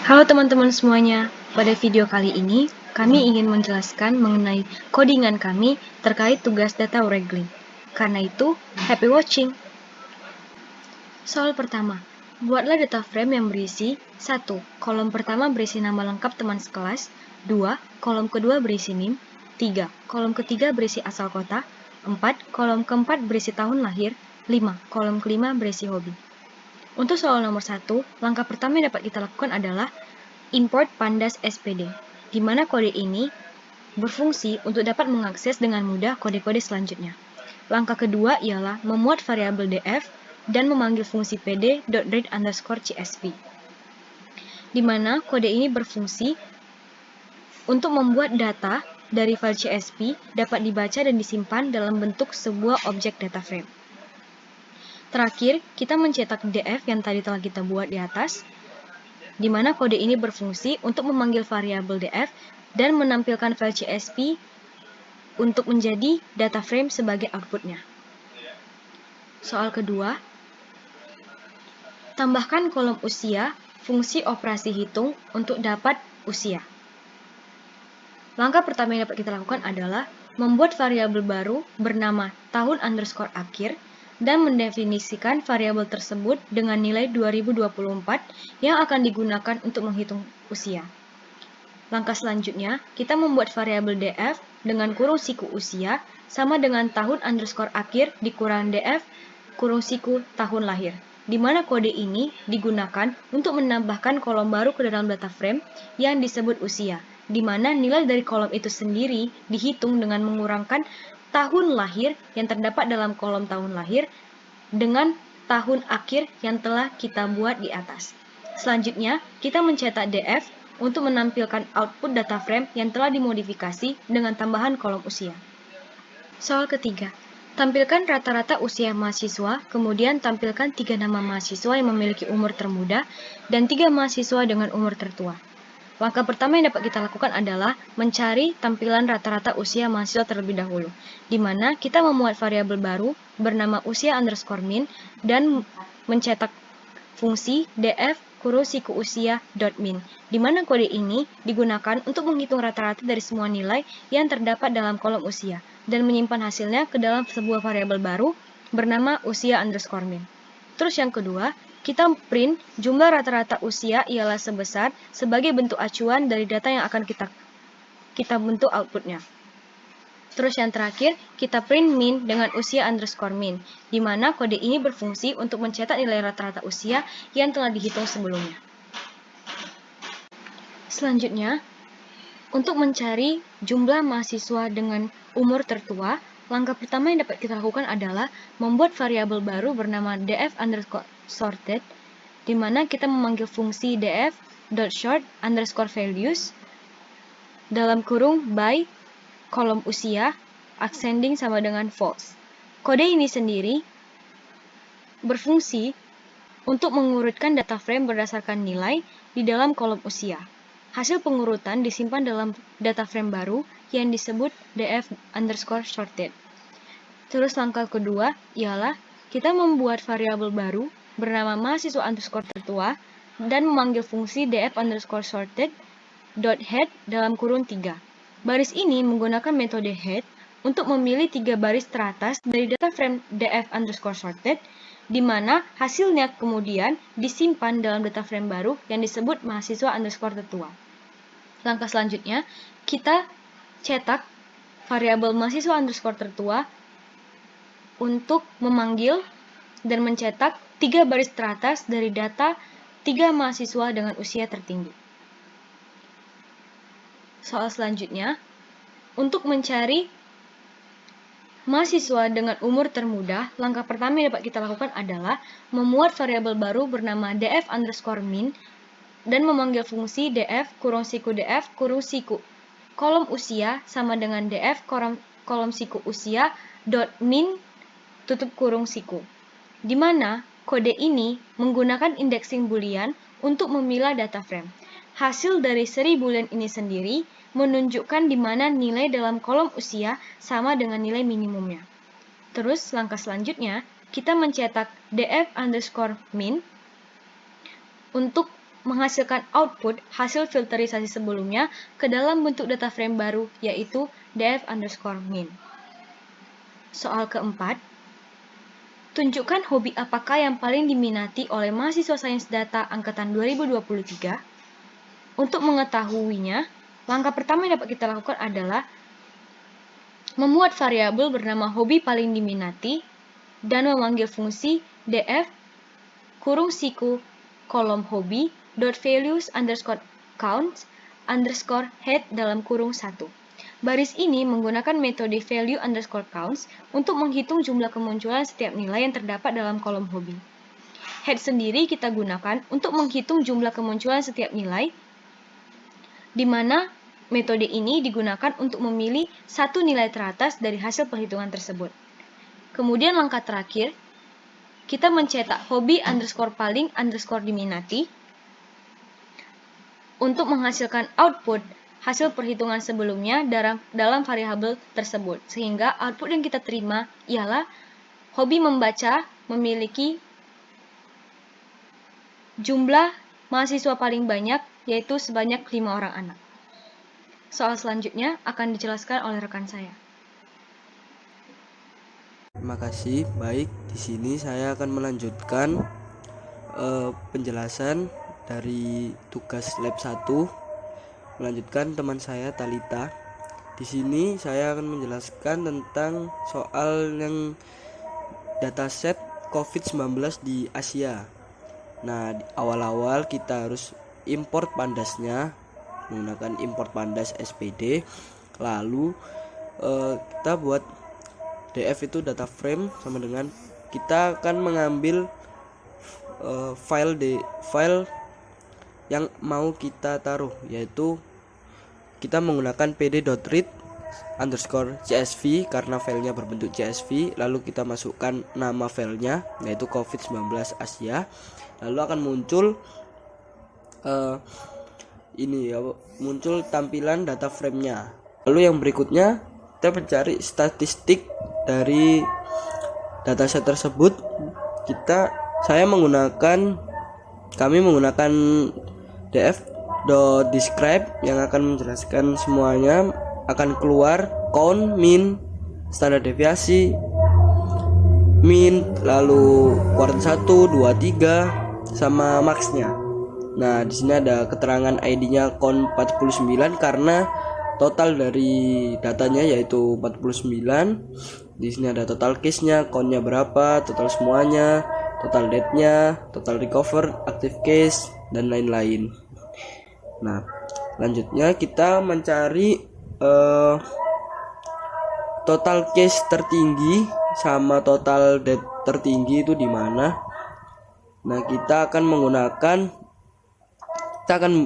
Halo teman-teman semuanya, pada video kali ini kami ingin menjelaskan mengenai codingan kami terkait tugas data wrangling. Karena itu, happy watching! Soal pertama, buatlah data frame yang berisi 1. Kolom pertama berisi nama lengkap teman sekelas, 2. Kolom kedua berisi NIM, 3. Kolom ketiga berisi asal kota, 4. Kolom keempat berisi tahun lahir, 5. Kolom kelima berisi hobi. Untuk soal nomor 1, langkah pertama yang dapat kita lakukan adalah import pandas SPD, di mana kode ini berfungsi untuk dapat mengakses dengan mudah kode-kode selanjutnya. Langkah kedua ialah memuat variabel df dan memanggil fungsi pd.read_csv, di mana kode ini berfungsi untuk membuat data dari file CSV dapat dibaca dan disimpan dalam bentuk sebuah objek data frame. Terakhir, kita mencetak df yang tadi telah kita buat di atas, di mana kode ini berfungsi untuk memanggil variabel df dan menampilkan file CSV untuk menjadi data frame sebagai outputnya. Soal kedua, tambahkan kolom usia fungsi operasi hitung untuk dapat usia. Langkah pertama yang dapat kita lakukan adalah membuat variabel baru bernama tahun_akhir dan mendefinisikan variabel tersebut dengan nilai 2024 yang akan digunakan untuk menghitung usia. Langkah selanjutnya, kita membuat variabel df dengan kurung siku usia sama dengan tahun_akhir dikurang df kurung siku tahun lahir, di mana kode ini digunakan untuk menambahkan kolom baru ke dalam data frame yang disebut usia, di mana nilai dari kolom itu sendiri dihitung dengan mengurangkan tahun lahir yang terdapat dalam kolom tahun lahir dengan tahun akhir yang telah kita buat di atas. Selanjutnya, kita mencetak df untuk menampilkan output data frame yang telah dimodifikasi dengan tambahan kolom usia. Soal ketiga, tampilkan rata-rata usia mahasiswa, kemudian tampilkan 3 nama mahasiswa yang memiliki umur termuda dan 3 mahasiswa dengan umur tertua. Langkah pertama yang dapat kita lakukan adalah mencari tampilan rata-rata usia mahasiswa terlebih dahulu, di mana kita memuat variabel baru bernama usia_min dan mencetak fungsi df kurung siku usia.min, di mana kode ini digunakan untuk menghitung rata-rata dari semua nilai yang terdapat dalam kolom usia dan menyimpan hasilnya ke dalam sebuah variabel baru bernama usia_min. Terus yang kedua, kita print jumlah rata-rata usia ialah sebesar sebagai bentuk acuan dari data yang akan kita bentuk outputnya. Terus yang terakhir, kita print min dengan usia_min, di mana kode ini berfungsi untuk mencetak nilai rata-rata usia yang telah dihitung sebelumnya. Selanjutnya, untuk mencari jumlah mahasiswa dengan umur tertua, langkah pertama yang dapat kita lakukan adalah membuat variabel baru bernama df_sorted, di mana kita memanggil fungsi df.short_values dalam kurung by kolom usia, ascending sama dengan false. Kode ini sendiri berfungsi untuk mengurutkan data frame berdasarkan nilai di dalam kolom usia. Hasil pengurutan disimpan dalam data frame baru yang disebut df_sorted. Terus langkah kedua ialah kita membuat variabel baru bernama mahasiswa_tertua dan memanggil fungsi df_sorted.head dalam kurung 3. Baris ini menggunakan metode head untuk memilih 3 baris teratas dari data frame df_sorted, di mana hasilnya kemudian disimpan dalam data frame baru yang disebut mahasiswa_tertua. Langkah selanjutnya, kita cetak variabel mahasiswa_tertua untuk memanggil dan mencetak 3 baris teratas dari data 3 mahasiswa dengan usia tertinggi. Soal selanjutnya, untuk mencari mahasiswa dengan umur termuda, langkah pertama yang dapat kita lakukan adalah memuat variabel baru bernama df_min dan memanggil fungsi df kurung siku kolom usia sama dengan df kolom siku usia.min tutup kurung siku, di mana kode ini menggunakan indexing boolean untuk memilah data frame. Hasil dari seri boolean ini sendiri menunjukkan di mana nilai dalam kolom usia sama dengan nilai minimumnya. Terus langkah selanjutnya, kita mencetak df_min untuk menghasilkan output hasil filterisasi sebelumnya ke dalam bentuk data frame baru, yaitu df_min. Soal keempat, tunjukkan hobi apakah yang paling diminati oleh mahasiswa sains data angkatan 2023. Untuk mengetahuinya, langkah pertama yang dapat kita lakukan adalah membuat variabel bernama hobi paling diminati dan memanggil fungsi df siku kolom hobi .values_counts_head dalam kurung 1. Baris ini menggunakan metode value_counts untuk menghitung jumlah kemunculan setiap nilai yang terdapat dalam kolom hobi. Head sendiri kita gunakan untuk menghitung jumlah kemunculan setiap nilai, di mana metode ini digunakan untuk memilih satu nilai teratas dari hasil perhitungan tersebut. Kemudian langkah terakhir, kita mencetak hobi_paling_diminati untuk menghasilkan output hasil perhitungan sebelumnya dalam variabel tersebut. Sehingga output yang kita terima ialah hobi membaca memiliki jumlah mahasiswa paling banyak, yaitu sebanyak 5 orang anak. Soal selanjutnya akan dijelaskan oleh rekan saya. Terima kasih. Baik, di sini saya akan melanjutkan penjelasan dari tugas lab 1. Melanjutkan teman saya Talita. Di sini saya akan menjelaskan tentang soal yang dataset COVID-19 di Asia. Nah, di awal-awal kita harus import pandasnya menggunakan import pandas SPD. Lalu kita buat df itu data frame, sama dengan kita akan mengambil file yang mau kita taruh, yaitu kita menggunakan pd.read_csv karena filenya berbentuk CSV. Lalu kita masukkan nama filenya, yaitu COVID-19 Asia. Lalu akan muncul muncul tampilan data frame-nya. Lalu yang berikutnya kita mencari statistik dari dataset tersebut. Kami menggunakan df.describe yang akan menjelaskan semuanya. Akan keluar count, min, standar deviasi, min, lalu kuartil 1, 2, 3 sama max-nya. Nah, di sini ada keterangan ID-nya count 49 karena total dari datanya yaitu 49. Di sini ada total case-nya, count-nya berapa, total semuanya, total date-nya, total recover, active case, dan lain-lain. Nah, selanjutnya kita mencari total case tertinggi sama total date tertinggi itu di mana. Nah, kita akan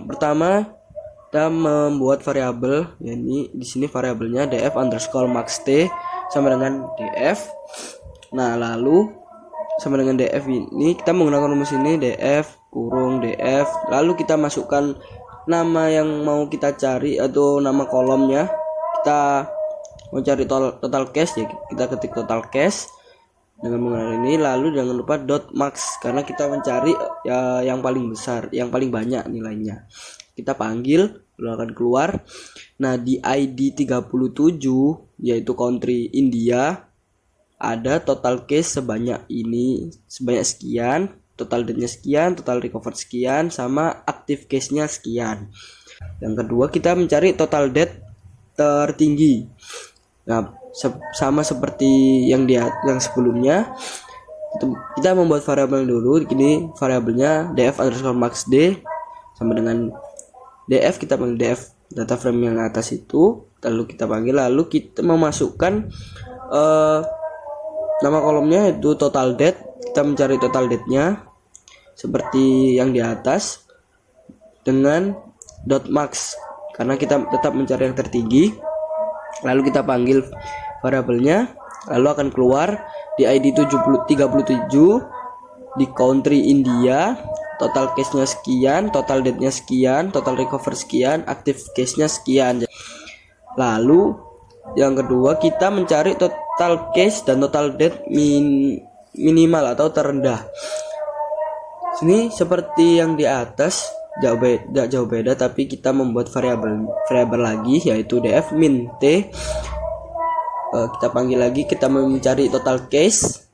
pertama kita membuat variabel, yakni di sini variabelnya df_maxt sama dengan df. Nah, lalu sama dengan df ini kita menggunakan rumus ini df kurung df, lalu kita masukkan nama yang mau kita cari atau nama kolomnya. Kita mau cari total case, ya kita ketik total case dengan menggunakan ini. Lalu jangan lupa .max karena kita mencari yang paling besar, yang paling banyak nilainya. Kita panggil, lalu akan keluar. Nah, di ID 37 yaitu country India, ada total case sebanyak sekian, total date-nya sekian, total recover sekian, sama active case-nya sekian. Yang kedua, kita mencari total date tertinggi. Nah, sama seperti yang sebelumnya, kita membuat variabel dulu. Ini variabelnya df_maxd sama dengan df, kita panggil df data frame yang atas itu, lalu kita memasukkan nama kolomnya itu total date. Kita mencari total date-nya seperti yang di atas dengan .max karena kita tetap mencari yang tertinggi. Lalu kita panggil variabelnya, lalu akan keluar di ID 37 di country India, total case-nya sekian, total date-nya sekian, total recover sekian, active case-nya sekian. Lalu yang kedua, kita mencari total case dan total date minimal atau terendah. Sini seperti yang di atas, gak jauh beda, tapi kita membuat variabel lagi yaitu df min t. Kita panggil lagi, kita mencari total case,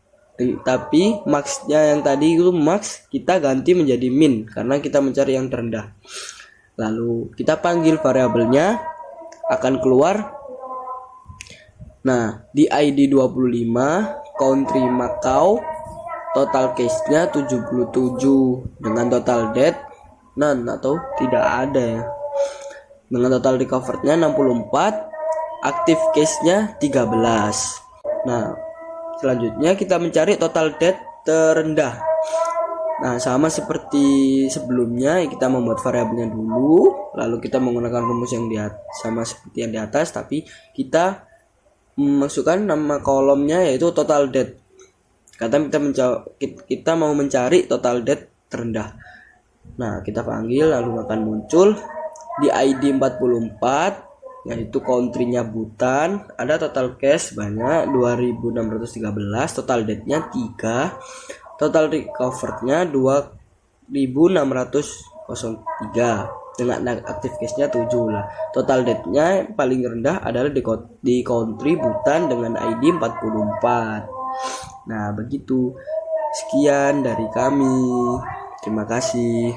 tapi maxnya yang tadi itu max kita ganti menjadi min karena kita mencari yang terendah. Lalu kita panggil variabelnya, akan keluar. Nah, di ID 25, country Macau, total case-nya 77 dengan total death none atau tidak ada ya. Dengan total recovered-nya 64, active case-nya 13. Nah, selanjutnya kita mencari total death terendah. Nah, sama seperti sebelumnya, kita membuat variabelnya dulu, lalu kita menggunakan rumus yang sama seperti yang di atas, tapi kita memasukkan nama kolomnya yaitu total death. Karena kita mau mencari total death terendah. Nah, kita panggil lalu akan muncul di ID 44 yaitu country-nya Bhutan, ada total cash banyak 2613, total death-nya 3, total recovered-nya 2603 dengan active case-nya 7 lah. Total death-nya paling rendah adalah di country Bhutan dengan ID 44. Nah, begitu. Sekian dari kami. Terima kasih.